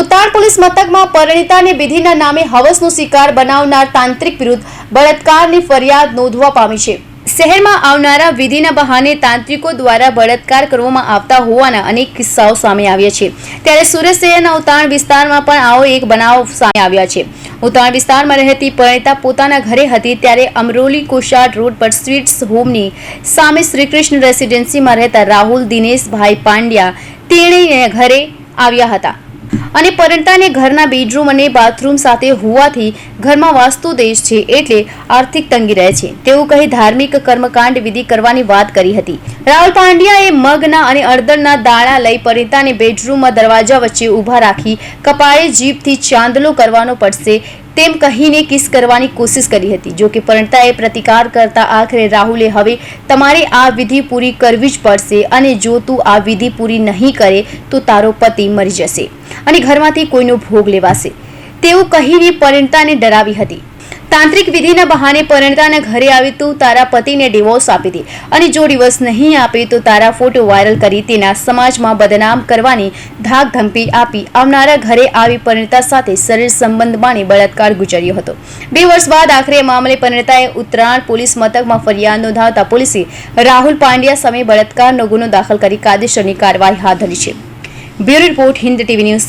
Uttarayan police મથકમાં પરિણીતાને વિધિના નામે હવસનો શિકાર બનાવનાર તાંત્રિક વિરુદ્ધ બળાત્કારની ફરિયાદ નોંધવા પામી છે। શહેરમાં આવનારા વિધિના બહાને તાંત્રિકો દ્વારા બળાત્કાર કરવામાં આવતા હોવાના અનેક કિસ્સાઓ સામે આવ્યા છે। ત્યારે સુરત શહેરના ઉત્તરાયણ વિસ્તારમાં પણ આવો એક બનાવ સામે આવ્યા છે। ઉત્તરાયણ વિસ્તારમાં રહેતી પરિણીતા પોતાના ઘરે હતી ત્યારે અમરોલી કોશાડ રોડ પર સ્વીટ્સ હોમની સામે શ્રીકૃષ્ણ રેસિડેન્સીમાં રહેતા રાહુલ દિનેશભાઈ પાંડ્યા તેણીને ઘરે આવ્યા હતા અને પરિણીતાને ઘરના બેડરૂમ અને બાથરૂમ સાથે હોવાથી ઘરમાં વાસ્તુ દોષ છે એટલે આર્થિક તંગી રહે છે તેવું કહી ધાર્મિક કર્મકાંડ વિધિ કરવાની વાત કરી હતી। રાહુલ પાંડ્યાએ મગના અને અડદરના દાણા લઈ પરિણીતાને બેડરૂમમાં દરવાજા વચ્ચે ઊભા રાખી કપાળે જીભથી ચાંદલો કરવાનો પડશે તેમ કહીને કિસ કરવાની કોશિશ કરી હતી। જો કે પરિણીતાએ પ્રતિકાર કરતા આખરે રાહુલે હવે તમારે આ વિધિ પૂરી કરવી જ પડશે અને જો તું આ વિધિ પૂરી નહીં કરે તો તારો પતિ મરી જશે અને ઘરમાંથી કોઈનો ભોગ લેવાશે તેવું કહીને પરિણીતાને ડરાવી હતી। તાંત્રિક વિધિના બહાને પરિણીતાના ઘરે આવી તું તારા પતિને ડિવોર્સ આપી દે અને જો ડિવોર્સ નહીં આપે તો તારા ફોટો વાયરલ કરી તેના સમાજમાં બદનામ કરવાની ધાક ધમકી આપી આવનારા ઘરે આવી પરિણીતા સાથે શરીર સંબંધ બાને બળાત્કાર ગુજર્યો હતો। 2 વર્ષ બાદ આખરે મામલે પરિણીતાએ ઉત્તરાયણ પોલીસ મથકમાં ફરિયાદ નોંધાવતા પોલીસે રાહુલ પાંડ્યા સામે બળાત્કારનો ગુનો દાખલ કરી કાયદેસરની કાર્યવાહી હાથ ધરી છે। Bureau report, Hind TV news.